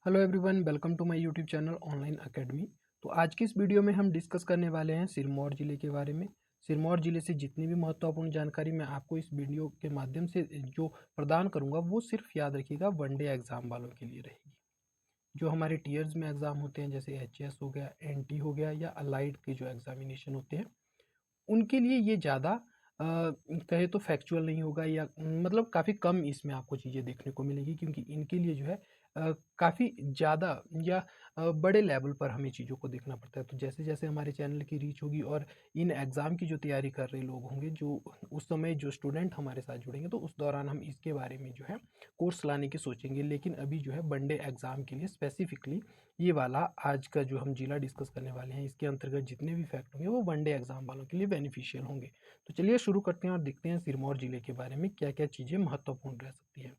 Hello everyone, welcome to my YouTube channel online academy. तो आज की इस वीडियो में हम डिस्कस करने वाले हैं सिरमौर ज़िले के बारे में। सिरमौर ज़िले से जितनी भी महत्वपूर्ण जानकारी मैं आपको इस वीडियो के माध्यम से जो प्रदान करूंगा वो सिर्फ याद रखिएगा वनडे एग्ज़ाम वालों के लिए रहेगी। जो हमारे टीयर्स में एग्ज़ाम होते हैं जैसे एचएस हो गया, एनटी हो गया या अलाइड के जो एग्जामिनेशन होते हैं उनके लिए ये ज़्यादा कहे तो फैक्चुअल नहीं होगा या मतलब काफ़ी कम इसमें आपको चीज़ें देखने को मिलेगी, क्योंकि इनके लिए जो है काफ़ी ज़्यादा या बड़े लेवल पर हमें चीज़ों को देखना पड़ता है। तो जैसे जैसे हमारे चैनल की रीच होगी और इन एग्ज़ाम की जो तैयारी कर रहे लोग होंगे, जो उस समय जो स्टूडेंट हमारे साथ जुड़ेंगे, तो उस दौरान हम इसके बारे में जो है कोर्स लाने की सोचेंगे। लेकिन अभी जो है वनडे एग्ज़ाम के लिए स्पेसिफिकली ये वाला आज का जो हम जिला डिस्कस करने वाले हैं, इसके अंतर्गत जितने भी फैक्ट होंगे वो वनडे एग्जाम वालों के लिए बेनिफिशियल होंगे। तो चलिए शुरू करते हैं और देखते हैं सिरमौर जिले के बारे में क्या क्या चीज़ें महत्वपूर्ण रह सकती हैं।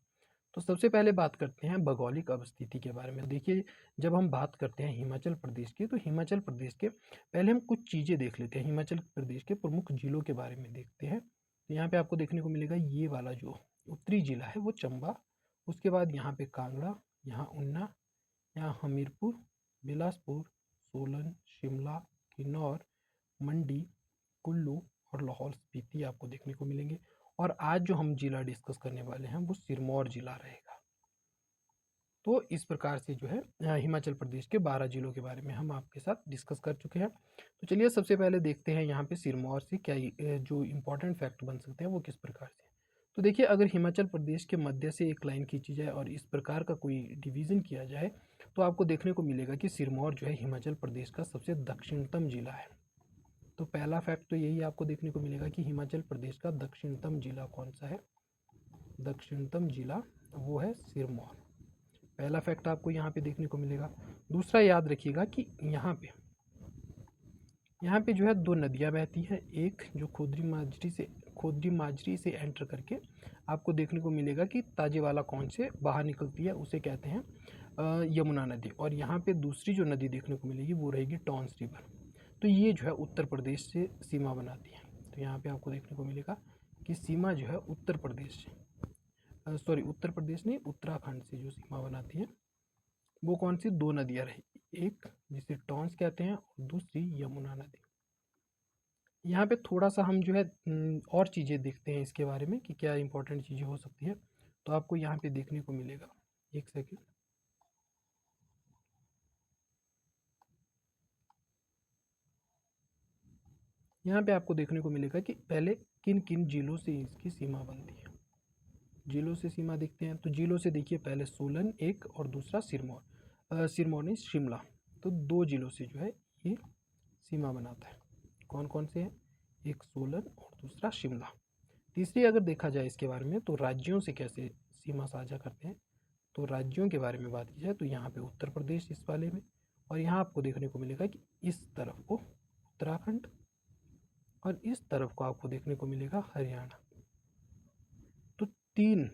तो सबसे पहले बात करते हैं भौगोलिक अवस्थिति के बारे में। देखिए, जब हम बात करते हैं हिमाचल प्रदेश की, तो हिमाचल प्रदेश के पहले हम कुछ चीज़ें देख लेते हैं। हिमाचल प्रदेश के प्रमुख जिलों के बारे में देखते हैं। तो यहाँ पे आपको देखने को मिलेगा ये वाला जो उत्तरी जिला है वो चंबा, उसके बाद यहाँ पे कांगड़ा, यहाँ ऊना, यहाँ हमीरपुर, बिलासपुर, सोलन, शिमला, किन्नौर, मंडी, कुल्लू और लाहौल स्पीति आपको देखने को मिलेंगे। और आज जो हम जिला डिस्कस करने वाले हैं वो सिरमौर जिला रहेगा। तो इस प्रकार से जो है हिमाचल प्रदेश के 12 जिलों के बारे में हम आपके साथ डिस्कस कर चुके हैं। तो चलिए सबसे पहले देखते हैं यहाँ पे सिरमौर से क्या जो इम्पोर्टेंट फैक्ट बन सकते हैं वो किस प्रकार से। तो देखिए, अगर हिमाचल प्रदेश के मध्य से एक लाइन खींची जाए और इस प्रकार का कोई डिवीज़न किया जाए तो आपको देखने को मिलेगा कि सिरमौर जो है हिमाचल प्रदेश का सबसे दक्षिणतम जिला है। तो पहला फैक्ट तो यही आपको देखने को मिलेगा कि हिमाचल प्रदेश का दक्षिणतम जिला कौन सा है। दक्षिणतम जिला वो है सिरमौर। पहला फैक्ट आपको यहाँ पे देखने को मिलेगा। दूसरा याद रखिएगा कि यहाँ पे जो है दो नदियाँ बहती हैं। एक जो खोदरी माजरी से एंटर करके आपको देखने को मिलेगा कि ताजेवाला कौन से बाहर निकलती है, उसे कहते हैं यमुना नदी। और यहाँ पे दूसरी जो नदी देखने को मिलेगी वो रहेगी टॉन्स रिवर। तो ये जो है उत्तर प्रदेश से सीमा बनाती है। तो यहाँ पे आपको देखने को मिलेगा कि सीमा जो है उत्तर प्रदेश से उत्तर प्रदेश नहीं, उत्तराखंड से जो सीमा बनाती है वो कौन सी दो नदियाँ रही, एक जिसे टॉन्स कहते हैं और दूसरी यमुना नदी। यहाँ पे थोड़ा सा हम जो है और चीज़ें देखते हैं इसके बारे में कि क्या इंपॉर्टेंट चीज़ें हो सकती है। तो आपको यहाँ पे देखने को मिलेगा, एक सेकेंड, यहाँ पे आपको देखने को मिलेगा कि पहले किन किन जिलों से इसकी सीमा बनती है। जिलों से सीमा देखते हैं। तो जिलों से देखिए, पहले सोलन एक और दूसरा सिरमौर, सिरमौर नहीं शिमला। तो दो जिलों से जो है ये सीमा बनाता है। कौन कौन से हैं? एक सोलन और दूसरा शिमला। तीसरी अगर देखा जाए इसके बारे में तो राज्यों से कैसे सीमा साझा करते हैं, तो राज्यों के बारे में बात की जाए तो यहाँ पे उत्तर प्रदेश इस वाले में, और यहाँ आपको देखने को मिलेगा कि इस तरफ को उत्तराखंड और इस तरफ को आपको देखने को मिलेगा हरियाणा। तो तीन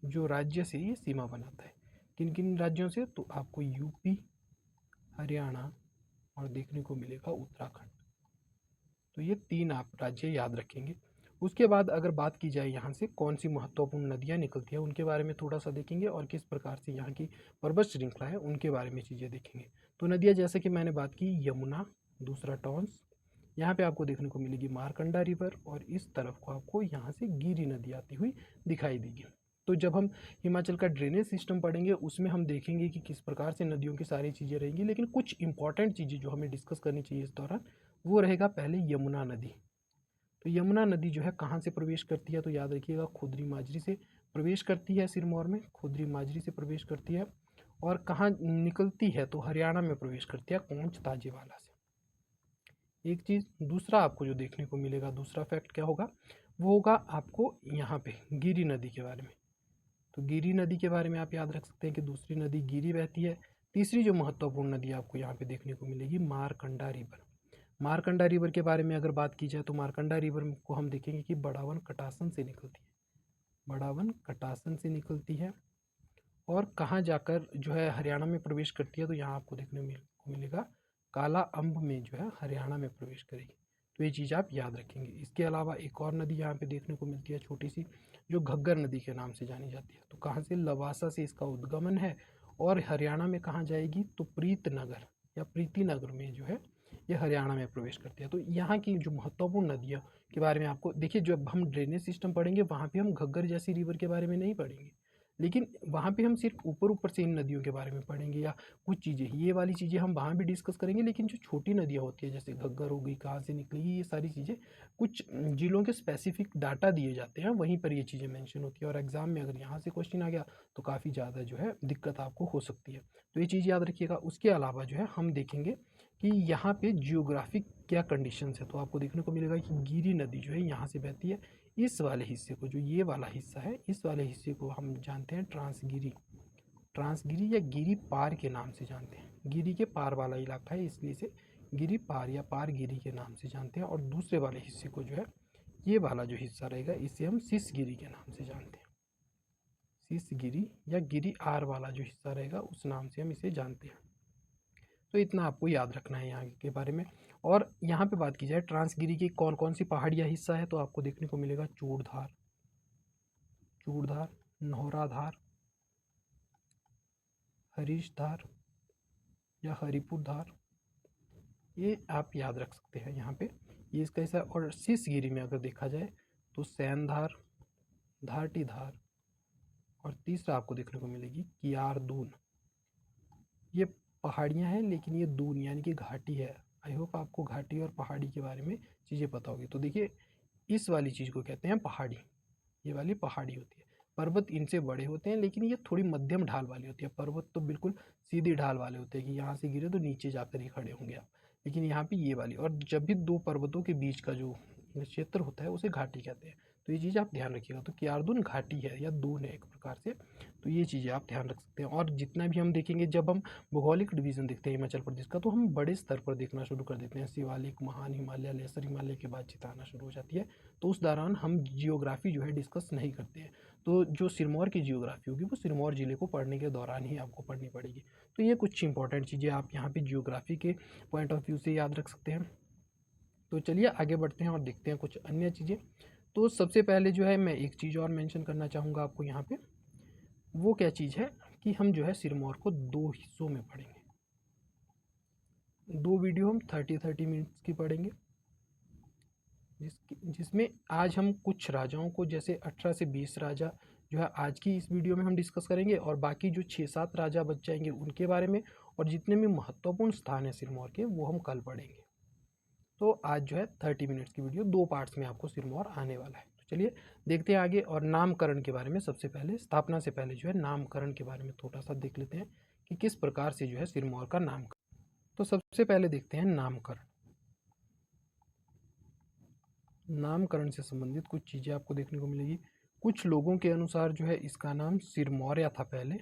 जो राज्य से ये सीमा बनाता है। किन किन राज्यों से? तो आपको यूपी, हरियाणा और देखने को मिलेगा उत्तराखंड। तो ये तीन आप राज्य याद रखेंगे। उसके बाद अगर बात की जाए यहाँ से कौन सी महत्वपूर्ण नदियाँ निकलती हैं उनके बारे में थोड़ा सा देखेंगे, और किस प्रकार से यहाँ की पर्वत श्रृंखला है उनके बारे में चीज़ें देखेंगे। तो नदियाँ जैसे कि मैंने बात की, यमुना, दूसरा टॉन्स, यहाँ पे आपको देखने को मिलेगी मारकंडा रिवर, और इस तरफ को आपको यहाँ से गिरी नदी आती हुई दिखाई देगी। तो जब हम हिमाचल का ड्रेनेज सिस्टम पढ़ेंगे उसमें हम देखेंगे कि किस प्रकार से नदियों की सारी चीज़ें रहेंगी, लेकिन कुछ इंपॉर्टेंट चीज़ें जो हमें डिस्कस करनी चाहिए इस दौरान वो रहेगा पहले यमुना नदी। तो यमुना नदी जो है कहाँ से प्रवेश करती है? तो याद रखिएगा खोदरी माजरी से प्रवेश करती है। सिरमौर में खोदरी माजरी से प्रवेश करती है। और कहाँ निकलती है? तो हरियाणा में प्रवेश करती है, कोंच ताजेवाला से। एक चीज़ दूसरा आपको जो देखने को मिलेगा, दूसरा फैक्ट क्या होगा, वो होगा आपको यहाँ पे गिरी नदी के बारे में। तो गिरी नदी के बारे में आप याद रख सकते हैं कि दूसरी नदी गिरी बहती है। तीसरी जो महत्वपूर्ण नदी आपको यहाँ पे देखने को मिलेगी मारकंडा रिवर। मारकंडा रिवर के बारे में अगर बात की जाए तो मारकंडा रिवर को हम देखेंगे कि बड़ावन कटासन से निकलती है। बड़ावन कटासन से निकलती है और कहाँ जाकर जो है हरियाणा में प्रवेश करती है, तो यहाँ आपको देखने को मिलेगा काला अम्ब में जो है हरियाणा में प्रवेश करेगी। तो ये चीज़ आप याद रखेंगे। इसके अलावा एक और नदी यहाँ पे देखने को मिलती है छोटी सी, जो घग्गर नदी के नाम से जानी जाती है। तो कहाँ से? लवासा से इसका उद्गमन है और हरियाणा में कहाँ जाएगी, तो प्रीतनगर या प्रीतिनगर में जो है ये हरियाणा में प्रवेश करती है। तो यहाँ की जो महत्वपूर्ण नदियाँ के बारे में आपको देखिए, जब हम ड्रेनेज सिस्टम पढ़ेंगे वहाँ पे हम घग्गर जैसी रिवर के बारे में नहीं पढ़ेंगे, लेकिन वहाँ पे हम सिर्फ ऊपर ऊपर से इन नदियों के बारे में पढ़ेंगे, या कुछ चीज़ें, ये वाली चीज़ें हम वहाँ भी डिस्कस करेंगे। लेकिन जो छोटी नदियाँ होती है जैसे घग्गर हो गई, कहाँ से निकली, ये सारी चीज़ें कुछ जिलों के स्पेसिफिक डाटा दिए जाते हैं, वहीं पर ये चीज़ें मेंशन होती है। और एग्जाम में अगर यहाँ से क्वेश्चन आ गया तो काफ़ी ज़्यादा जो है दिक्कत आपको हो सकती है, तो ये चीज़ याद रखिएगा। उसके अलावा जो है हम देखेंगे कि यहाँ पे जियोग्राफिक क्या कंडीशंस है, तो आपको देखने को मिलेगा कि गिरी नदी जो है यहाँ से बहती है। इस वाले हिस्से को, जो ये वाला हिस्सा है, इस वाले हिस्से को हम जानते हैं ट्रांसगिरी, ट्रांसगिरी या गिरी पार के नाम से जानते हैं। गिरी के पार वाला इलाका है, इसलिए इसे गिरी पार या पार गिरी के नाम से जानते हैं। और दूसरे वाले हिस्से को जो है, ये वाला जो हिस्सा रहेगा, इसे हम सिसगिरी के नाम से जानते हैं। सिसगिरी या गिरी आर वाला जो हिस्सा रहेगा उस नाम से हम इसे जानते हैं। तो इतना आपको याद रखना है यहाँ के बारे में। और यहाँ पे बात की जाए ट्रांसगिरी की कौन कौन सी पहाड़ियाँ हिस्सा है, तो आपको देखने को मिलेगा चूड़धार, चूड़धार, नौराधार, हरीशधार या हरिपुर धार, ये आप याद रख सकते हैं यहाँ पे, ये इसका हिस्सा। और सिसगिरी में अगर देखा जाए तो सैनधार, धारटी धार, और तीसरा आपको देखने को मिलेगी कियार दून। ये पहाड़ियाँ हैं, लेकिन ये दून यानी कि घाटी है। आई होप आपको घाटी और पहाड़ी के बारे में चीज़ें पता होगी। तो देखिए, इस वाली चीज़ को कहते हैं पहाड़ी, ये वाली पहाड़ी होती है। पर्वत इनसे बड़े होते हैं, लेकिन ये थोड़ी मध्यम ढाल वाली होती है। पर्वत तो बिल्कुल सीधी ढाल वाले होते हैं कि यहाँ से गिरे तो नीचे जाकर ही खड़े होंगे आप, लेकिन यहाँ पे ये वाली। और जब भी दो पर्वतों के बीच का जो क्षेत्र होता है उसे घाटी कहते हैं। तो ये चीज़ आप ध्यान रखिएगा। तो कियारदून घाटी है या दून है एक प्रकार से, तो ये चीज़ें आप ध्यान रख सकते हैं। और जितना भी हम देखेंगे, जब हम भौगोलिक डिवीज़न देखते हैं हिमाचल प्रदेश का, तो हम बड़े स्तर पर देखना शुरू कर देते हैं। शिवालिक, महान हिमालय, लेसर हिमालय के बाद चिताना शुरू हो जाती है। तो उस दौरान हम जियोग्राफी जो है डिस्कस नहीं करते हैं। तो जो सिरमौर की जियोग्राफी होगी वो सिरमौर ज़िले को पढ़ने के दौरान ही आपको पढ़नी पड़ेगी। तो ये कुछ इंपॉर्टेंट चीज़ें आप यहाँ पे जियोग्राफी के पॉइंट ऑफ व्यू से याद रख सकते हैं। तो चलिए आगे बढ़ते हैं और देखते हैं कुछ अन्य चीज़ें। तो सबसे पहले जो है मैं एक चीज़ और मेंशन करना चाहूँगा आपको यहाँ पे, वो क्या चीज़ है कि हम जो है सिरमौर को दो हिस्सों में पढ़ेंगे। दो वीडियो हम 30-30 मिनट्स की पढ़ेंगे, जिसमें आज हम कुछ राजाओं को, जैसे 18 से 20 राजा जो है आज की इस वीडियो में हम डिस्कस करेंगे, और बाकी जो 6-7 राजा बच जाएंगे उनके बारे में, और जितने भी महत्वपूर्ण स्थान है सिरमौर के वो हम कल पढ़ेंगे। तो आज जो है 30 मिनट्स की वीडियो 2 पार्ट्स में आपको सिरमौर आने वाला है। तो चलिए देखते हैं आगे। और नामकरण के बारे में सबसे पहले, स्थापना से पहले जो है नामकरण के बारे में थोड़ा सा देख लेते हैं कि किस प्रकार से जो है सिरमौर का नामकरण। तो सबसे पहले देखते हैं नामकरण। नामकरण से संबंधित कुछ चीज़ें आपको देखने को मिलेगी। कुछ लोगों के अनुसार जो है इसका नाम सिरमौर्या था पहले,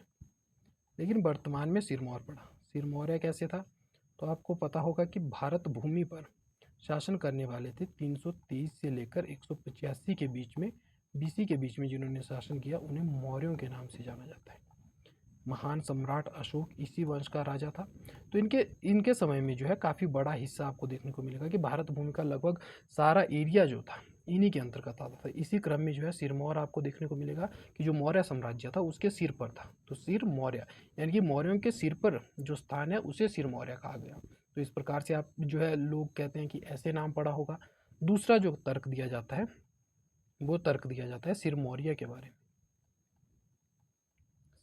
लेकिन वर्तमान में सिरमौर पड़ा। सिरमौर्या कैसे था, तो आपको पता होगा कि भारत भूमि पर शासन करने वाले थे 323 से लेकर 185 के बीच में, बीसी के बीच में जिन्होंने शासन किया उन्हें मौर्यों के नाम से जाना जाता है। महान सम्राट अशोक इसी वंश का राजा था। तो इनके समय में जो है काफ़ी बड़ा हिस्सा आपको देखने को मिलेगा कि भारत भूमि का लगभग सारा एरिया जो था इन्हीं के अंतर्गत आता था। इसी क्रम में जो है सिरमौर आपको देखने को मिलेगा कि जो मौर्य साम्राज्य था उसके सिर पर था, तो सिर मौर्य यानी कि मौर्यों के सिर पर जो स्थान है उसे सिर मौर्य कहा गया। तो इस प्रकार से आप जो है लोग कहते हैं कि ऐसे नाम पड़ा होगा। दूसरा जो तर्क दिया जाता है वो तर्क दिया जाता है सिर मौर्य के बारे में।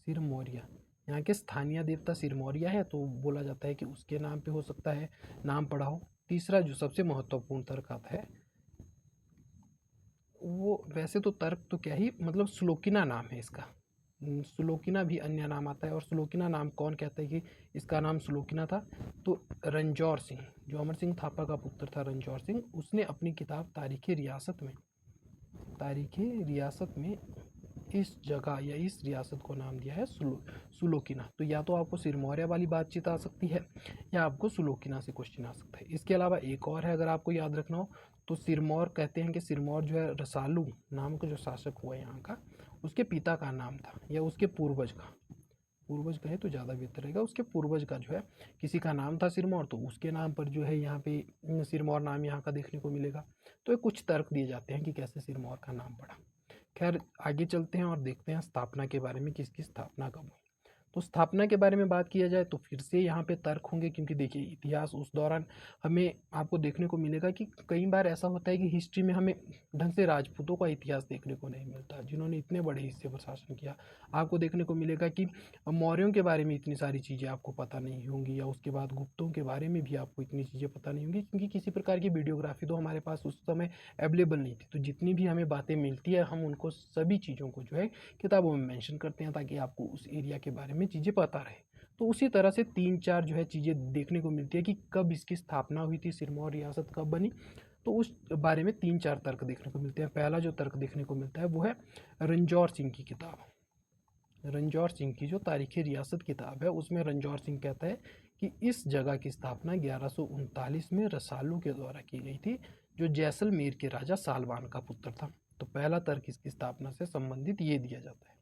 सिर मौर्य यहाँ के स्थानीय देवता सिरमौर्या है, तो बोला जाता है कि उसके नाम पे हो सकता है नाम पड़ा हो। तीसरा जो सबसे महत्वपूर्ण तर्क आता है, वो वैसे तो तर्क तो क्या ही, मतलब सुलोकिना नाम है इसका। सुलोकिना भी अन्य नाम आता है। और सुलोकिना नाम कौन कहता है कि इसका नाम सुलोकिना था, तो रंजौर सिंह, जो अमर सिंह थापा का पुत्र था रंजौर सिंह, उसने अपनी किताब तारीख़ रियासत में इस जगह या इस रियासत को नाम दिया है सुलोकिना। तो या तो आपको सिरमौर्य वाली बातचीत आ सकती है, या आपको सुलोकिना से क्वेश्चन आ सकता है। इसके अलावा एक और है अगर आपको याद रखना हो, तो सिरमौर कहते हैं कि सिरमौर जो है रसालू नाम का जो शासक हुआ यहाँ का, उसके पिता का नाम था, या उसके पूर्वज का, पूर्वज कहे तो ज़्यादा बेहतर रहेगा, उसके पूर्वज का जो है किसी का नाम था सिरमौर, तो उसके नाम पर जो है यहाँ पे सिरमौर नाम यहाँ का देखने को मिलेगा। तो ये कुछ तर्क दिए जाते हैं कि कैसे सिरमौर का नाम पड़ा। खैर आगे चलते हैं और देखते हैं स्थापना के बारे में, किसकी स्थापना कब हुई। तो स्थापना के बारे में बात किया जाए तो फिर से यहाँ पे तर्क होंगे, क्योंकि देखिए इतिहास उस दौरान हमें आपको देखने को मिलेगा कि कई बार ऐसा होता है कि हिस्ट्री में हमें ढंग से राजपूतों का इतिहास देखने को नहीं मिलता, जिन्होंने इतने बड़े हिस्से पर शासन किया। आपको देखने को मिलेगा कि मौर्यों के बारे में इतनी सारी चीज़ें आपको पता नहीं होंगी, या उसके बाद गुप्तों के बारे में भी आपको इतनी चीज़ें पता नहीं होंगी, क्योंकि किसी प्रकार की वीडियोग्राफी तो हमारे पास उस समय अवेलेबल नहीं थी। तो जितनी भी हमें बातें मिलती है, हम उनको सभी चीज़ों को जो है किताबों में मेंशन करते हैं, ताकि आपको उस एरिया के बारे में चीज़ें पता रहे। तो उसी तरह से 3-4 जो है चीज़ें देखने को मिलती है कि कब इसकी स्थापना हुई थी, सिरमौर रियासत कब बनी। तो उस बारे में 3-4 तर्क देखने को मिलते हैं। पहला जो तर्क देखने को मिलता है वो है रंजौर सिंह की किताब। रंजौर सिंह की जो तारीख़ रियासत किताब है, उसमें रंजौर सिंह कहता है कि इस जगह की स्थापना 1139 में रसालू के द्वारा की गई थी, जो जैसलमेर के राजा सालवान का पुत्र था। तो पहला तर्क इसकी स्थापना से संबंधित ये दिया जाता है।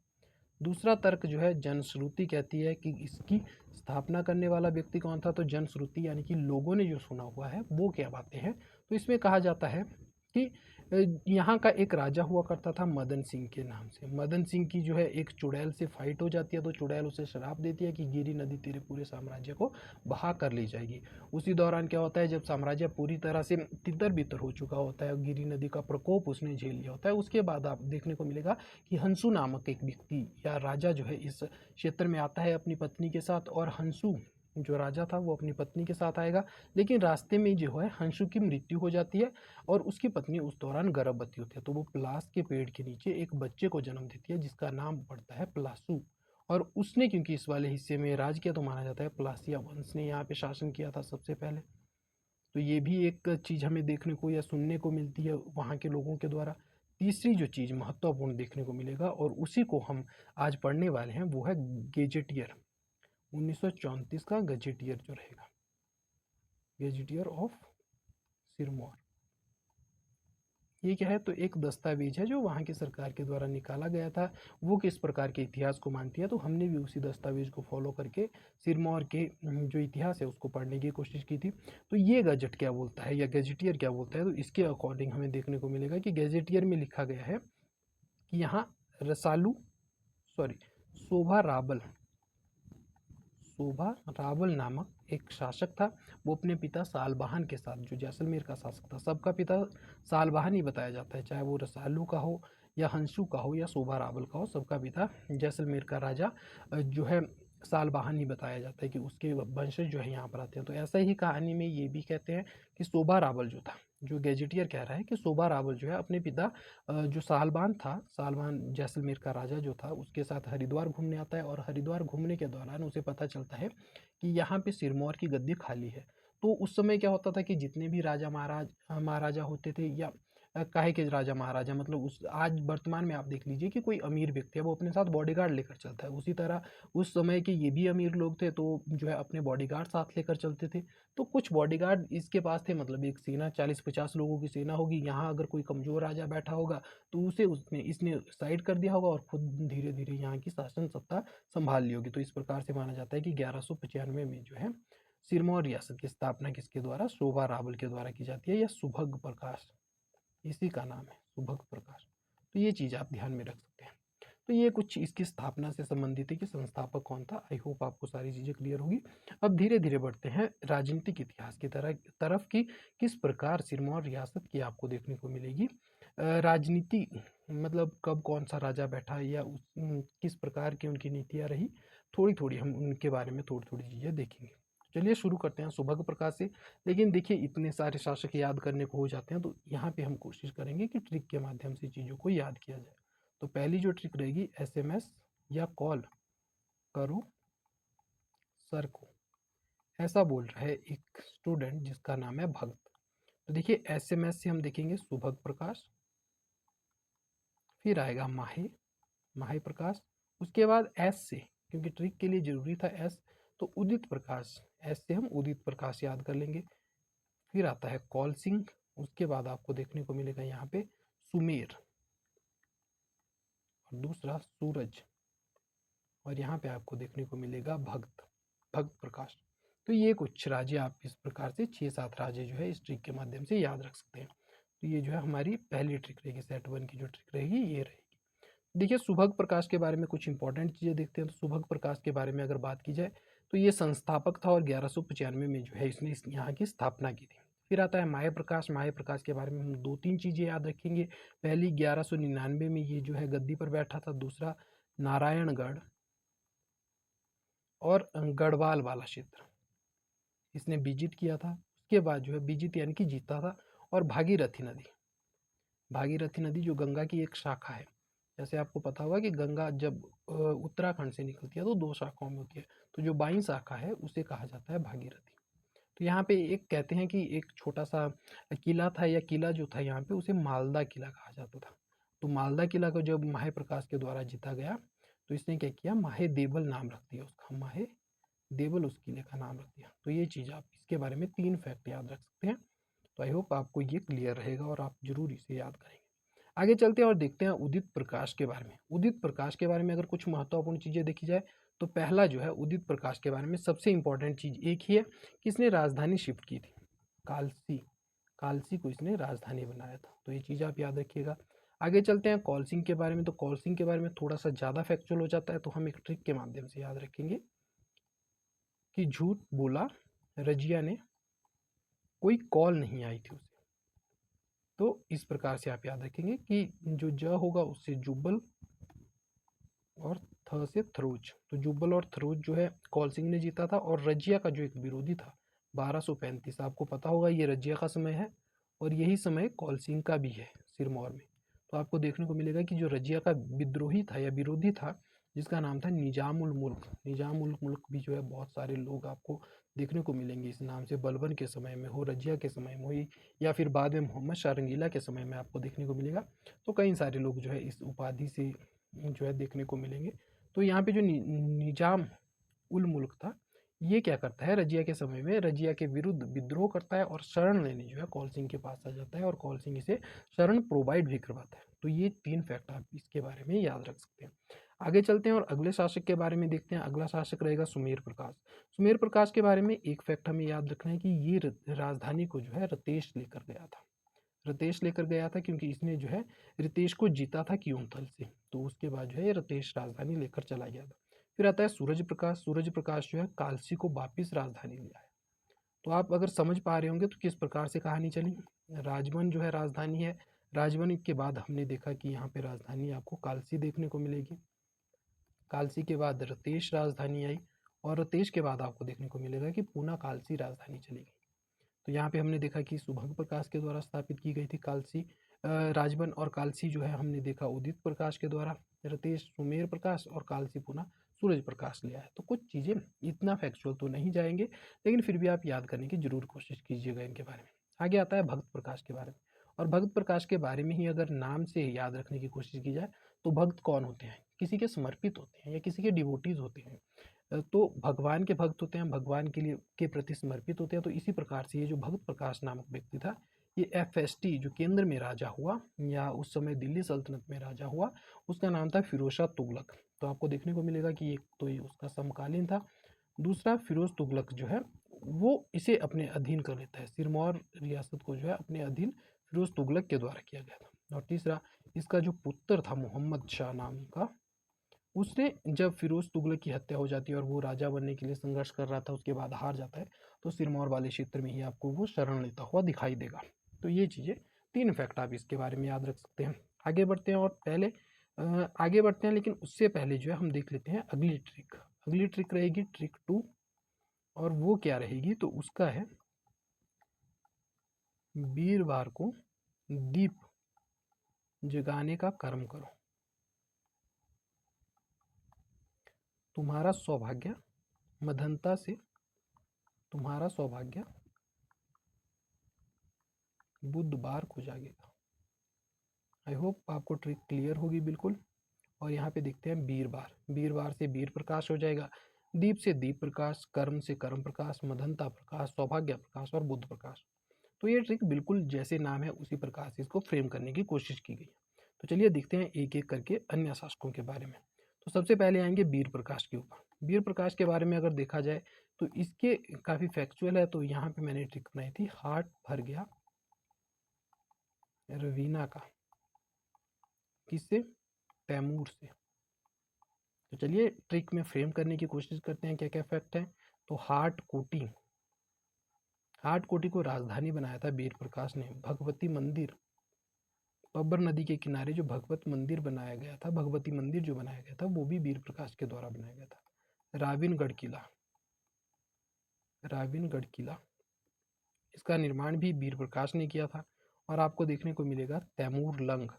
दूसरा तर्क जो है, जनश्रुति कहती है कि इसकी स्थापना करने वाला व्यक्ति कौन था। तो जनश्रुति यानी कि लोगों ने जो सुना हुआ है वो क्या बातें हैं। तो इसमें कहा जाता है कि यहाँ का एक राजा हुआ करता था मदन सिंह के नाम से। मदन सिंह की जो है एक चुड़ैल से फाइट हो जाती है, तो चुड़ैल उसे श्राप देती है कि गिरी नदी तेरे पूरे साम्राज्य को बहा कर ले जाएगी। उसी दौरान क्या होता है, जब साम्राज्य पूरी तरह से तितर बितर हो चुका होता है, गिरी नदी का प्रकोप उसने झेल लिया होता है, उसके बाद आप देखने को मिलेगा कि हंसू नामक एक व्यक्ति या राजा जो है इस क्षेत्र में आता है अपनी पत्नी के साथ। और हंसू जो राजा था वो अपनी पत्नी के साथ आएगा, लेकिन रास्ते में जो है हंसू की मृत्यु हो जाती है, और उसकी पत्नी उस दौरान गर्भवती होती है। तो वो पलास के पेड़ के नीचे एक बच्चे को जन्म देती है, जिसका नाम पड़ता है पलासू। और उसने क्योंकि इस वाले हिस्से में राज किया, तो माना जाता है पलासिया वंश ने यहाँ पे शासन किया था सबसे पहले। तो ये भी एक चीज़ हमें देखने को या सुनने को मिलती है वहाँ के लोगों के द्वारा। तीसरी जो चीज़ महत्वपूर्ण देखने को मिलेगा, और उसी को हम आज पढ़ने वाले हैं, वो है गेजेटियर। 1934 का गजेटियर जो रहेगा, गेजेटियर ऑफ सिरमौर। ये क्या है, तो एक दस्तावेज है जो वहाँ की सरकार के द्वारा निकाला गया था। वो किस प्रकार के इतिहास को मानती है, तो हमने भी उसी दस्तावेज को फॉलो करके सिरमौर के जो इतिहास है उसको पढ़ने की कोशिश की थी। तो ये गजट क्या बोलता है या गैजेटियर क्या बोलता है, तो इसके अकॉर्डिंग हमें देखने को मिलेगा कि गैजेटियर में लिखा गया है कि यहाँ रसालू सॉरी शोभा रावल शोभा रावल नामक एक शासक था। वो अपने पिता सालबहान के साथ, जो जैसलमेर का शासक था, सबका पिता सालबहान ही बताया जाता है, चाहे वो रसालू का हो या हंसू का हो या शोभा रावल का हो, सबका पिता जैसलमेर का राजा जो है सालबहान ही बताया जाता है कि उसके वंशज जो है यहाँ पर आते हैं। तो ऐसा ही कहानी में ये भी कहते हैं कि शोभा रावल जो था, जो गैजेटियर कह रहा है कि शोभा रावल जो है अपने पिता जो सालबान था, सालबान जैसलमेर का राजा जो था, उसके साथ हरिद्वार घूमने आता है, और हरिद्वार घूमने के दौरान उसे पता चलता है कि यहाँ पे सिरमौर की गद्दी खाली है। तो उस समय क्या होता था कि जितने भी राजा महाराजा होते थे, या काहे के राजा महाराजा, मतलब उस आज वर्तमान में आप देख लीजिए कि कोई अमीर व्यक्ति है वो अपने साथ बॉडीगार्ड लेकर चलता है, उसी तरह उस समय के ये भी अमीर लोग थे, तो जो है अपने बॉडीगार्ड साथ लेकर चलते थे। तो कुछ बॉडीगार्ड इसके पास थे, मतलब एक सेना 40-50 लोगों की सेना होगी। यहाँ अगर कोई कमजोर राजा बैठा होगा तो उसे उसने इसने साइड कर दिया होगा, और खुद धीरे धीरे यहाँ की शासन सत्ता संभाल ली होगी। तो इस प्रकार से माना जाता है कि 1195 में जो है सिरमौर रियासत की स्थापना किसके द्वारा, शोभा रावल के द्वारा की जाती है, या सुभग प्रकाश, इसी का नाम है सुभग प्रकाश। तो ये चीज़ आप ध्यान में रख सकते हैं। तो ये कुछ इसकी स्थापना से संबंधित है कि संस्थापक कौन था। आई होप आपको सारी चीज़ें क्लियर होगी। अब धीरे धीरे बढ़ते हैं राजनीतिक इतिहास की तरफ की किस प्रकार सिरमौर रियासत की आपको देखने को मिलेगी राजनीति, मतलब कब कौन सा राजा बैठा, या किस प्रकार की उनकी नीतियाँ रही, थोड़ी थोड़ी हम उनके बारे में थोड़ी थोड़ी चीज़ें देखेंगे। चलिए शुरू करते हैं सुभग प्रकाश से। लेकिन देखिए इतने सारे शासक याद करने को हो जाते हैं, तो यहाँ पे हम कोशिश करेंगे कि ट्रिक के माध्यम से चीज़ों को याद किया जाए। तो पहली जो ट्रिक रहेगी, एसएमएस या कॉल करो सर को, ऐसा बोल रहा है एक स्टूडेंट जिसका नाम है भक्त। तो देखिए एसएमएस से हम देखेंगे सुभग प्रकाश, फिर आएगा माहे माहे प्रकाश, उसके बाद एस से, क्योंकि ट्रिक के लिए जरूरी था एस, तो उदित प्रकाश, एस से हम उदित प्रकाश याद कर लेंगे। फिर आता है कौल सिंह, उसके बाद आपको देखने को मिलेगा यहाँ पे सुमेर, और दूसरा सूरज, और यहाँ पे आपको देखने को मिलेगा भक्त प्रकाश। तो ये कुछ राज्य आप इस प्रकार से 6-7 राज्य जो है इस ट्रिक के माध्यम से याद रख सकते हैं। तो ये जो है हमारी पहली ट्रिक रहेगी, सेट 1 की जो ट्रिक रहेगी ये रहेगी। देखिए सुभग प्रकाश के बारे में कुछ इंपॉर्टेंट चीज़ें देखते हैं। तो सुभग प्रकाश के बारे में अगर बात की जाए तो ये संस्थापक था और 1195 में जो है इसने यहाँ की स्थापना की थी। फिर आता है माया प्रकाश। माया प्रकाश के बारे में हम दो तीन चीज़ें याद रखेंगे। पहली 1199 में ये जो है गद्दी पर बैठा था। दूसरा नारायणगढ़ और गढ़वाल वाला क्षेत्र इसने विजित किया था। उसके बाद जो है विजित यानी कि जीता था। और भागीरथी नदी, भागीरथी नदी जो गंगा की एक शाखा है। जैसे आपको पता होगा कि गंगा जब उत्तराखंड से निकलती है तो दो शाखाओं में होती है। तो जो बाईं शाखा है उसे कहा जाता है भागीरथी। तो यहाँ पे एक कहते हैं कि एक छोटा सा किला था, या किला जो था यहाँ पे उसे मालदा किला कहा जाता था। तो मालदा किला को जब माहे प्रकाश के द्वारा जीता गया तो इसने क्या किया, माहे देवल नाम रख दिया उसका, माहे देवल उस किले का नाम रख दिया। तो ये चीज़ आप इसके बारे में 3 फैक्ट याद रख सकते हैं। तो आई होप आपको ये क्लियर रहेगा और आप जरूर इसे याद करेंगे। आगे चलते हैं और देखते हैं उदित प्रकाश के बारे में। उदित प्रकाश के बारे में अगर कुछ महत्वपूर्ण चीज़ें देखी जाए तो पहला जो है उदित प्रकाश के बारे में सबसे इंपॉर्टेंट चीज़ एक ही है कि इसने राजधानी शिफ्ट की थी, कालसी। कालसी को इसने राजधानी बनाया था। तो ये चीज़ आप याद रखिएगा। आगे चलते हैं कौल सिंह के बारे में। तो कौल सिंह के बारे में थोड़ा सा ज़्यादा फैक्चुअल हो जाता है, तो हम एक ट्रिक के माध्यम से याद रखेंगे कि झूठ बोला रजिया ने, कोई कॉल नहीं आई थी उसे। तो इस प्रकार से आप याद रखेंगे कि जो ज होगा उससे जुब्बल और थ से थ्रोज। तो जुब्बल और थ्रोज जो है कौल सिंह ने जीता था। और रजिया का जो एक विरोधी था 1235, आपको पता होगा ये रजिया का समय है और यही समय कौल सिंह का भी है सिरमौर में। तो आपको देखने को मिलेगा कि जो रजिया का विद्रोही था या विरोधी था जिसका नाम था निजाम उल मुल्क। निजाम उल मुल्क भी जो है बहुत सारे लोग आपको देखने को मिलेंगे इस नाम से, बलबन के समय में हो, रजिया के समय में हो, या फिर बाद में मोहम्मद शाह रंगीला के समय में आपको देखने को मिलेगा। तो कई सारे लोग जो है इस उपाधि से जो है देखने को मिलेंगे। तो यहाँ पे जो निजाम उल मुल्क था ये क्या करता है, रजिया के समय में रजिया के विरुद्ध विद्रोह करता है और शरण लेने जो है कौल सिंह के पास आ जाता है और कौल सिंह इसे शरण प्रोवाइड भी करवाता है। तो ये 3 फैक्ट आप इसके बारे में याद रख सकते हैं। आगे चलते हैं और अगले शासक के बारे में देखते हैं। अगला शासक रहेगा सुमेर प्रकाश। सुमेर प्रकाश के बारे में एक फैक्ट हमें याद रखना है कि ये राजधानी को जो है रतेश लेकर गया था। रतेश लेकर गया था क्योंकि इसने जो है रितेश को जीता था कियोंथल से। तो उसके बाद जो है ये रतेश राजधानी लेकर चला गया था। फिर आता है सूरज प्रकाश। सूरज प्रकाश जो है कालसी को वापिस राजधानी ले आया। तो आप अगर समझ पा रहे होंगे तो किस प्रकार से कहानी चली। राजवन जो है राजधानी है। राजवन के बाद हमने देखा कि यहाँ पे राजधानी आपको कालसी देखने को मिलेगी। कालसी के बाद रतेश राजधानी आई और रतेश के बाद आपको देखने को मिलेगा कि पूना कालसी राजधानी चली गई। तो यहाँ पे हमने देखा कि सुभग प्रकाश के द्वारा स्थापित की गई थी कालसी राजवन, और कालसी जो है हमने देखा उदित प्रकाश के द्वारा, रतेश सुमेर प्रकाश और कालसी पुनः सूरज प्रकाश ले आया। तो कुछ चीज़ें इतना फैक्चुअल तो नहीं जाएंगे लेकिन फिर भी आप याद करने की जरूर कोशिश कीजिएगा इनके बारे में। आगे आता है भक्त प्रकाश के बारे में। और भक्त प्रकाश के बारे में ही अगर नाम से याद रखने की कोशिश की जाए तो भक्त कौन होते हैं, किसी के समर्पित होते हैं या किसी के डिवोटीज होते हैं। तो भगवान के भक्त होते हैं, भगवान के लिए के प्रति समर्पित होते हैं। तो इसी प्रकार से ये जो भक्त प्रकाश नामक व्यक्ति था ये FST जो केंद्र में राजा हुआ या उस समय दिल्ली सल्तनत में राजा हुआ उसका नाम था फिरोज शाह तुगलक। तो आपको देखने को मिलेगा कि एक तो ये उसका समकालीन था, दूसरा फिरोज तुगलक जो है वो इसे अपने अधीन कर लेता है। सिरमौर रियासत को जो है अपने अधीन फिरोज तुगलक के द्वारा किया गया था। और तीसरा इसका जो पुत्र था मोहम्मद शाह नाम का, उसने जब फिरोज तुगलक की हत्या हो जाती है और वो राजा बनने के लिए संघर्ष कर रहा था उसके बाद हार जाता है, तो सिरमौर वाले क्षेत्र में ही आपको वो शरण लेता हुआ दिखाई देगा। तो ये चीज़ें 3 फैक्ट आप इसके बारे में याद रख सकते हैं। आगे बढ़ते हैं और पहले आगे बढ़ते हैं लेकिन उससे पहले जो है हम देख लेते हैं अगली ट्रिक। अगली ट्रिक रहेगी ट्रिक 2 और वो क्या रहेगी तो उसका है वीरवार को दीप जगाने का कर्म करो, तुम्हारा सौभाग्य मधनता से तुम्हारा सौभाग्य बुधवार को जागेगा। आई होप आपको ट्रिक क्लियर होगी बिल्कुल। और यहाँ पे देखते हैं वीरवार। वीरवार से वीर प्रकाश हो जाएगा, दीप से दीप प्रकाश, कर्म से कर्म प्रकाश, मधनता प्रकाश, सौभाग्य प्रकाश और बुध प्रकाश। तो ये ट्रिक बिल्कुल जैसे नाम है उसी प्रकार से इसको फ्रेम करने की कोशिश की गई। तो चलिए देखते हैं एक एक करके अन्य शासकों के बारे में। तो सबसे पहले आएंगे वीर प्रकाश के ऊपर। वीर प्रकाश के बारे में अगर देखा जाए तो इसके काफ़ी फैक्चुअल है। तो यहाँ पे मैंने ट्रिक बनाई थी हार्ट भर गया रवीना का, किससे, तैमूर से। तो चलिए ट्रिक में फ्रेम करने की कोशिश करते हैं क्या क्या फैक्ट है। तो हाट कोटी को राजधानी बनाया था वीर प्रकाश ने। भगवती मंदिर, पब्बर नदी के किनारे जो भगवत मंदिर बनाया गया था, भगवती मंदिर जो बनाया गया था, वो भी वीर प्रकाश के द्वारा बनाया गया था। राविनगढ़ किला, राविनगढ़ किला, इसका निर्माण भी वीर प्रकाश ने किया था। और आपको देखने को मिलेगा तैमूर लंग।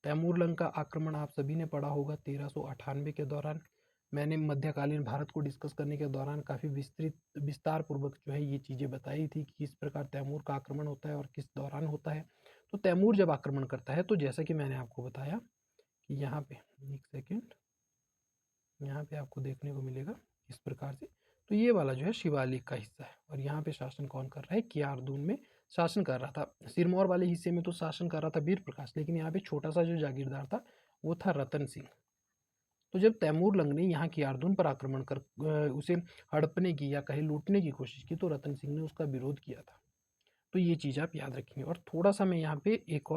तैमूर लंग का आक्रमण आप सभी ने पढ़ा होगा 1398 के दौरान। मैंने मध्यकालीन भारत को डिस्कस करने के दौरान काफ़ी विस्तार पूर्वक जो है ये चीज़ें बताई थी कि किस प्रकार तैमूर का आक्रमण होता है और किस दौरान होता है। तो तैमूर जब आक्रमण करता है तो जैसा कि मैंने आपको बताया कि यहाँ पे एक सेकेंड, यहाँ पे आपको देखने को मिलेगा इस प्रकार से। तो ये वाला जो है शिवालिक का हिस्सा है और यहाँ पे शासन कौन कर रहा है, कियारदून में शासन कर रहा था। सिरमौर वाले हिस्से में तो शासन कर रहा था वीर प्रकाश, लेकिन यहाँ पे छोटा सा जो जागीरदार था वो था रतन सिंह। तो जब तैमूर लंग ने यहाँ कियारदून पर आक्रमण कर उसे हड़पने की या कहे लूटने की कोशिश की तो रतन सिंह ने उसका विरोध किया था। तो ये चीज़ आप याद रखेंगे। और थोड़ा सा मैं यहाँ पे एक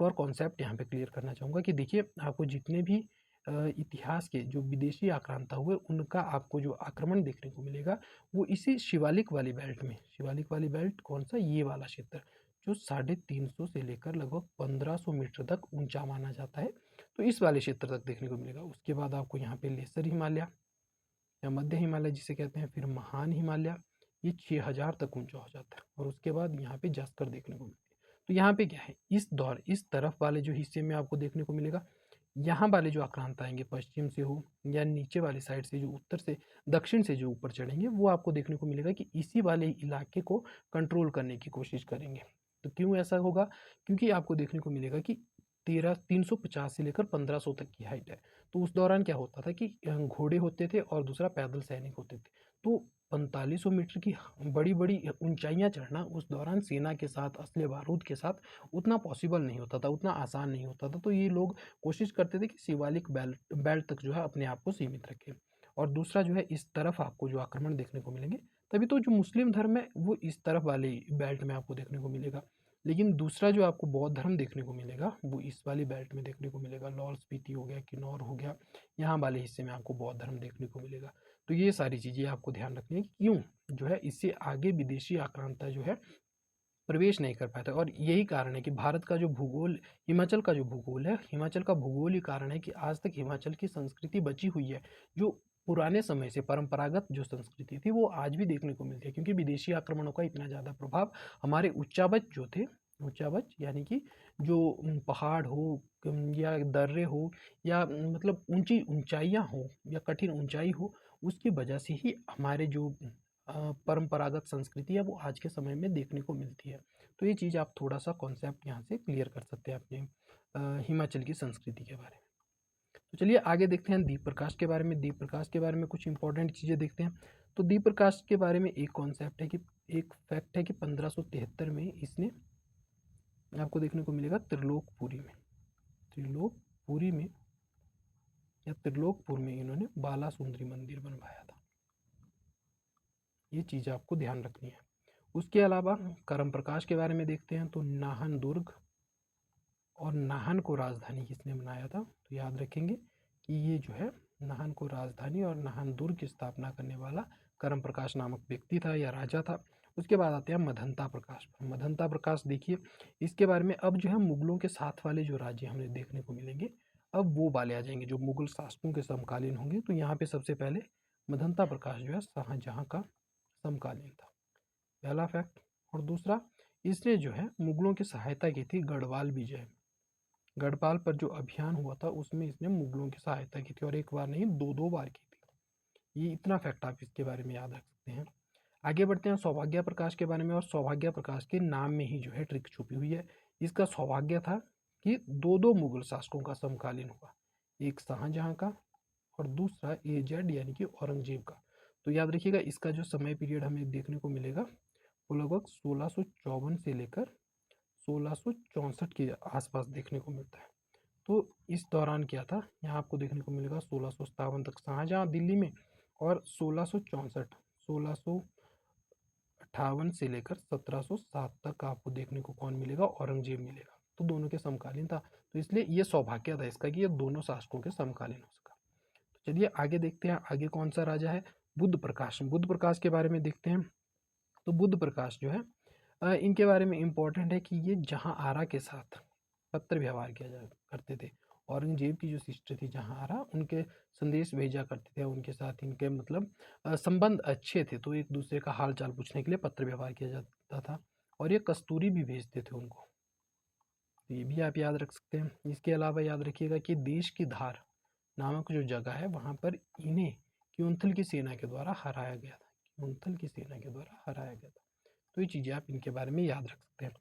और कॉन्सेप्ट यहाँ पे क्लियर करना चाहूँगा कि देखिए आपको जितने भी इतिहास के जो विदेशी आक्रांता हुए उनका आपको जो आक्रमण देखने को मिलेगा वो इसी शिवालिक वाली बेल्ट में। शिवालिक वाली बेल्ट कौन सा, ये वाला क्षेत्र जो 350 से लेकर लगभग 1500 मीटर तक ऊंचा माना जाता है, तो इस वाले क्षेत्र तक देखने को मिलेगा। उसके बाद आपको यहाँ पे लेसर हिमालय या मध्य हिमालय जिसे कहते हैं, फिर महान हिमालय, ये 6000 तक ऊंचा हो जाता है। और उसके बाद यहाँ पे जास्कर देखने को मिलती है। तो यहाँ पे क्या है, इस तरफ वाले जो हिस्से में आपको देखने को मिलेगा, यहाँ वाले जो आक्रांत आएंगे पश्चिम से हो या नीचे वाली साइड से जो उत्तर से दक्षिण से जो ऊपर चढ़ेंगे, वो आपको देखने को मिलेगा कि इसी वाले इलाके को कंट्रोल करने की कोशिश करेंगे। तो क्यों ऐसा होगा, क्योंकि आपको देखने को मिलेगा कि 350 से लेकर 1500 तक की हाइट है। तो उस दौरान क्या होता था कि घोड़े होते थे और दूसरा पैदल सैनिक होते थे। तो 4500 मीटर की बड़ी बड़ी ऊंचाइयां चढ़ना उस दौरान सेना के साथ असले बारूद के साथ उतना पॉसिबल नहीं होता था, उतना आसान नहीं होता था। तो ये लोग कोशिश करते थे कि शिवालिक बेल्ट तक जो है अपने आप को सीमित रखें। और दूसरा जो है इस तरफ आपको जो आक्रमण देखने को मिलेंगे, तभी तो जो मुस्लिम धर्म है वो इस तरफ वाले बेल्ट में आपको देखने को मिलेगा। लेकिन दूसरा जो आपको बौद्ध धर्म देखने को मिलेगा वो इस वाली बेल्ट में देखने को मिलेगा। लाहौल स्पीति हो गया, किन्नौर हो गया, यहाँ वाले हिस्से में आपको बौद्ध धर्म देखने को मिलेगा। तो ये सारी चीज़ें आपको ध्यान रखनी है कि क्यों जो है इससे आगे विदेशी आक्रांता जो है प्रवेश नहीं कर पाता। और यही कारण है कि भारत का जो भूगोल, हिमाचल का जो भूगोल है, हिमाचल का भूगोल ही कारण है कि आज तक हिमाचल की संस्कृति बची हुई है। जो पुराने समय से परंपरागत जो संस्कृति थी वो आज भी देखने को मिलती है, क्योंकि विदेशी आक्रमणों का इतना ज़्यादा प्रभाव हमारे उच्चावच जो थे, उच्चावच यानी कि जो पहाड़ हो या दर्रे हो या मतलब ऊंची ऊंचाइयाँ हो या कठिन ऊंचाई हो, उसकी वजह से ही हमारे जो परंपरागत संस्कृति है वो आज के समय में देखने को मिलती है। तो ये चीज़ आप थोड़ा सा कॉन्सेप्ट यहाँ से क्लियर कर सकते हैं अपने हिमाचल की संस्कृति के बारे में। तो चलिए आगे देखते हैं दीप प्रकाश के बारे में। दीप प्रकाश के बारे में कुछ इंपॉर्टेंट चीज़ें देखते हैं। तो दीप प्रकाश के बारे में एक कॉन्सेप्ट है कि एक फैक्ट है कि 1573 में इसने आपको देखने को मिलेगा त्रिलोकपुरी में या त्रिलोकपुर में इन्होंने बाला सुंदरी मंदिर बनवाया था। ये चीज़ आपको ध्यान रखनी है। उसके अलावा करम प्रकाश के बारे में देखते हैं। तो नाहन दुर्ग और नाहन को राजधानी किसने बनाया था, तो याद रखेंगे कि ये जो है नाहन को राजधानी और नाहन दुर्ग की स्थापना करने वाला करम प्रकाश नामक व्यक्ति था या राजा था। उसके बाद आते हैं मधंता प्रकाश। मधंता प्रकाश देखिए इसके बारे में, अब जो है मुगलों के साथ वाले जो राज्य हमें देखने को मिलेंगे अब वो वाले आ जाएंगे जो मुगल शासकों के समकालीन होंगे। तो यहाँ पे सबसे पहले मधंता प्रकाश जो है शाहजहाँ का समकालीन था, पहला फैक्ट। और दूसरा, इसने जो है मुगलों की सहायता की थी गढ़वाल विजय, गढ़पाल पर जो अभियान हुआ था उसमें इसने मुगलों की सहायता की थी और एक बार नहीं दो दो बार की थी। ये इतना फैक्ट आप इसके बारे में याद रख सकते हैं। आगे बढ़ते हैं सौभाग्य प्रकाश के बारे में। और सौभाग्य प्रकाश के नाम में ही जो है ट्रिक छुपी हुई है। इसका सौभाग्य था कि दो दो मुगल शासकों का समकालीन हुआ, एक शाहजहां का और दूसरा एजेड यानी कि औरंगजेब का। तो याद रखिएगा इसका जो समय पीरियड हमें देखने को मिलेगा वो लगभग 1654 से लेकर 1664 के आसपास देखने को मिलता है। तो इस दौरान क्या था, यहाँ आपको देखने को मिलेगा 1657 तक शाहजहाँ दिल्ली में और 1658 से लेकर 1707 तक आपको देखने को कौन मिलेगा, औरंगजेब मिलेगा। तो दोनों के समकालीन था। तो इसलिए ये सौभाग्य था इसका कि ये दोनों शासकों के समकालीन हो सका। तो चलिए आगे देखते हैं, आगे कौन सा राजा है, बुद्ध प्रकाश। बुद्ध प्रकाश के बारे में देखते हैं। तो बुद्ध प्रकाश जो है इनके बारे में इम्पोर्टेंट है कि ये जहाँ आरा के साथ पत्र व्यवहार किया जा करते थे। औरंगजेब की जो सिस्टर थी जहाँ आरा, उनके संदेश भेजा करते थे, उनके साथ इनके मतलब संबंध अच्छे थे, तो एक दूसरे का हाल चाल पूछने के लिए पत्र व्यवहार किया जाता था। और ये कस्तूरी भी भेजते थे उनको, तो ये भी आप याद रख सकते हैं। इसके अलावा याद रखिएगा कि देश की धार नामक जो जगह है वहाँ पर इन्हें क्योंथल की सेना के द्वारा हराया गया था। क्योंथल की सेना के द्वारा हराया गया था। तो ये चीज़ें आप इनके बारे में याद रख सकते हैं।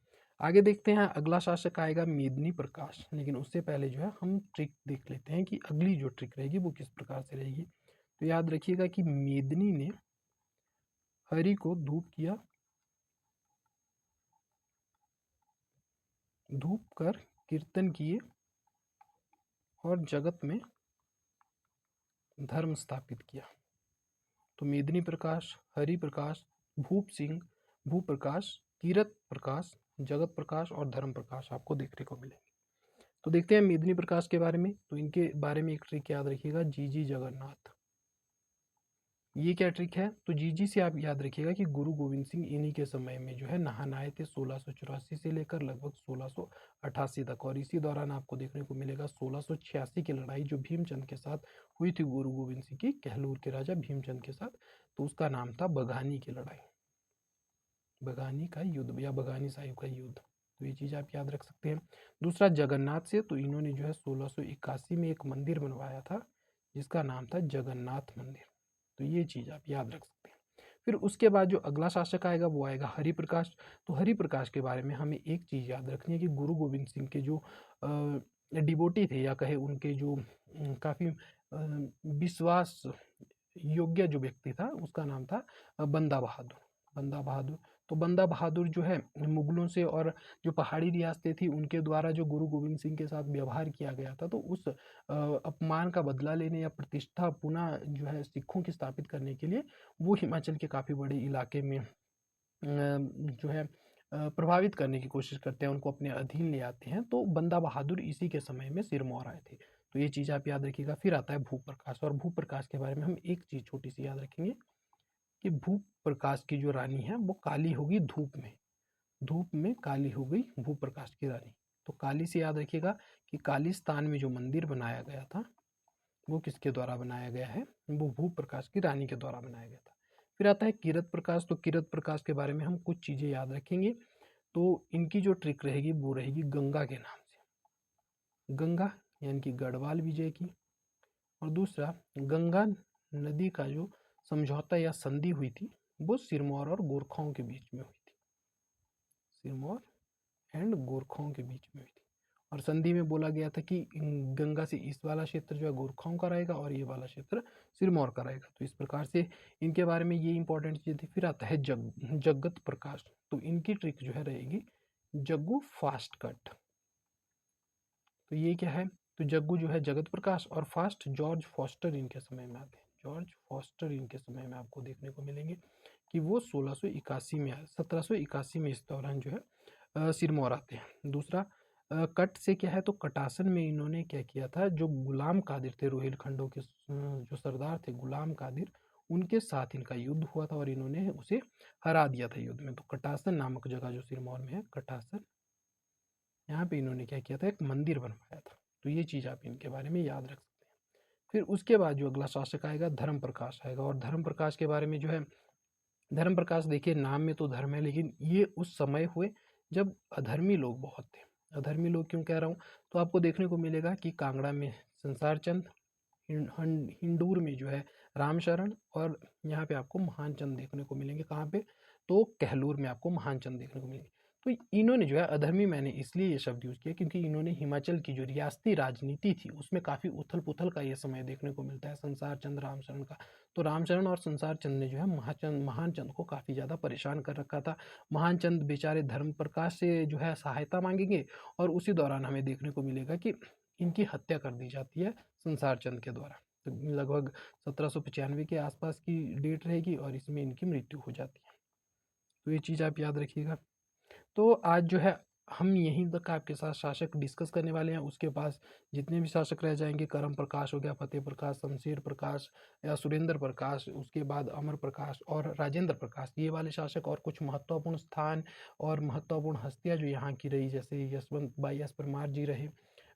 आगे देखते हैं, अगला शासक आएगा मेदिनी प्रकाश। लेकिन उससे पहले जो है हम ट्रिक देख लेते हैं कि अगली जो ट्रिक रहेगी वो किस प्रकार से रहेगी। तो याद रखिएगा कि मेदिनी ने हरि को धूप किया, धूप कर कीर्तन किए और जगत में धर्म स्थापित किया। तो मेदिनी प्रकाश, हरि प्रकाश, भूप सिंह, भूप्रकाश, कीरत प्रकाश, जगत प्रकाश और धर्म प्रकाश आपको देखने को मिलेंगे। तो देखते हैं मेदिनी प्रकाश के बारे में। तो इनके बारे में एक ट्रिक याद रखिएगा, जीजी जगन्नाथ। ये क्या ट्रिक है, तो जीजी से आप याद रखिएगा कि गुरु गोविंद सिंह इन्हीं के समय में जो है नहान आए थे 1684 से लेकर लगभग 1688 तक। और इसी दौरान आपको देखने को मिलेगा 1686 की लड़ाई जो भीमचंद के साथ हुई थी, गुरु गोविंद सिंह की कहलूर के राजा भीमचंद के साथ, तो उसका नाम था बघानी की लड़ाई, बघानी का युद्ध या बघानी साहिब का युद्ध। तो ये चीज़ आप याद रख सकते हैं। दूसरा जगन्नाथ से, तो इन्होंने जो है 1681 में एक मंदिर बनवाया था जिसका नाम था जगन्नाथ मंदिर। तो ये चीज़ आप याद रख सकते हैं। फिर उसके बाद जो अगला शासक आएगा वो आएगा हरिप्रकाश। तो हरिप्रकाश के बारे में हमें एक चीज़ याद रखनी है कि गुरु गोविंद सिंह के जो डिवोटी थे या कहे उनके जो काफ़ी विश्वास योग्य जो व्यक्ति था उसका नाम था बंदा बहादुर। बंदा बहादुर, तो बंदा बहादुर जो है मुगलों से और जो पहाड़ी रियासतें थी उनके द्वारा जो गुरु गोविंद सिंह के साथ व्यवहार किया गया था, तो उस अपमान का बदला लेने या प्रतिष्ठा पुनः जो है सिखों की स्थापित करने के लिए वो हिमाचल के काफ़ी बड़े इलाके में जो है प्रभावित करने की कोशिश करते हैं, उनको अपने अधीन ले आते हैं। तो बंदा बहादुर इसी के समय में सिरमौर आए थे। तो ये चीज़ आप याद रखिएगा। फिर आता है भूप्रकाश, और भूप्रकाश के बारे में हम एक चीज़ छोटी सी याद रखेंगे कि भूप्रकाश की जो रानी है वो काली होगी धूप में, धूप में काली हो गई भूप्रकाश की रानी। तो काली से याद रखिएगा कि कालिस्तान में जो मंदिर बनाया गया था वो किसके द्वारा बनाया गया है, वो भूप्रकाश की रानी के द्वारा बनाया गया था। फिर आता है किरत प्रकाश। तो किरत प्रकाश के बारे में हम कुछ चीज़ें याद रखेंगे। तो इनकी जो ट्रिक रहेगी वो रहेगी गंगा के नाम से, गंगा यानी कि गढ़वाल विजय की। और दूसरा, गंगा नदी का जो समझौता या संधि हुई थी वो सिरमौर और गोरखाओं के बीच में हुई थी, सिरमौर एंड गोरखाओं के बीच में हुई थी। और संधि में बोला गया था कि गंगा से इस वाला क्षेत्र जो है गोरखाओं का रहेगा और ये वाला क्षेत्र सिरमौर का रहेगा। तो इस प्रकार से इनके बारे में ये इंपॉर्टेंट चीज़ थी। फिर आता है जगत प्रकाश। तो इनकी ट्रिक जो है रहेगी जग्गू फास्ट कट। तो ये क्या है, तो जग्गू जो है जगत प्रकाश और फास्ट जॉर्ज फॉस्टर इनके समय में आते हैं। जॉर्ज फॉस्टर इनके समय में आपको देखने को मिलेंगे कि वो 1681 में 1781 में इस दौरान जो है सिरमौर आते हैं। दूसरा कट से क्या है, तो कटासन में इन्होंने क्या किया था, जो गुलाम कादिर थे रोहिलखंडों के जो सरदार थे गुलाम कादिर, उनके साथ इनका युद्ध हुआ था और इन्होंने उसे हरा दिया था युद्ध में। तो कटासन नामक जगह जो सिरमौर में है, कटासन, यहाँ पे इन्होंने क्या किया था, एक मंदिर बनवाया था। तो ये चीज़ आप इनके बारे में याद रख सकते हैं। फिर उसके बाद जो अगला शासक आएगा धर्म प्रकाश आएगा। और धर्म प्रकाश के बारे में जो है, धर्म प्रकाश देखिए नाम में तो धर्म है, लेकिन ये उस समय हुए जब अधर्मी लोग बहुत थे। अधर्मी लोग क्यों कह रहा हूँ, तो आपको देखने को मिलेगा कि कांगड़ा में संसार चंद, हिंडूर में जो है रामशरण, और यहाँ पे आपको महान चंद देखने को मिलेंगे। कहाँ पे, तो कहलूर में आपको महान चंद देखने को मिलेंगे। तो इन्होंने जो है अधर्मी, मैंने इसलिए ये शब्द यूज़ किया क्योंकि इन्होंने हिमाचल की जो रियासती राजनीति थी उसमें काफ़ी उथल पुथल का ये समय देखने को मिलता है संसार चंद रामचरण का। तो रामचरण और संसार चंद ने जो है महान चंद को काफ़ी ज़्यादा परेशान कर रखा था। महान चंद बेचारे धर्म प्रकाश से जो है सहायता मांगेंगे और उसी दौरान हमें देखने को मिलेगा कि इनकी हत्या कर दी जाती है संसार चंद के द्वारा। तो लगभग 1795 के आसपास की डेट रहेगी और इसमें इनकी मृत्यु हो जाती है। तो ये चीज़ आप याद रखिएगा। तो आज जो है हम यहीं तक आपके साथ शासक डिस्कस करने वाले हैं। उसके पास जितने भी शासक रह जाएंगे, करम प्रकाश हो गया, फतेह प्रकाश, शमशेर प्रकाश या सुरेंद्र प्रकाश, उसके बाद अमर प्रकाश और राजेंद्र प्रकाश, ये वाले शासक और कुछ महत्वपूर्ण स्थान और महत्वपूर्ण हस्तियां जो यहाँ की रही, जैसे यशवंत बाई एस परमार जी रहे,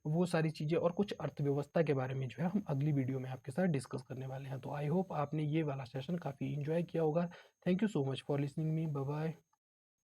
वो सारी चीज़ें और कुछ अर्थव्यवस्था के बारे में जो है हम अगली वीडियो में आपके साथ डिस्कस करने वाले हैं। तो आई होप आपने ये वाला सेशन काफ़ी इंजॉय किया होगा। Thank you so much for listening me. Bye bye.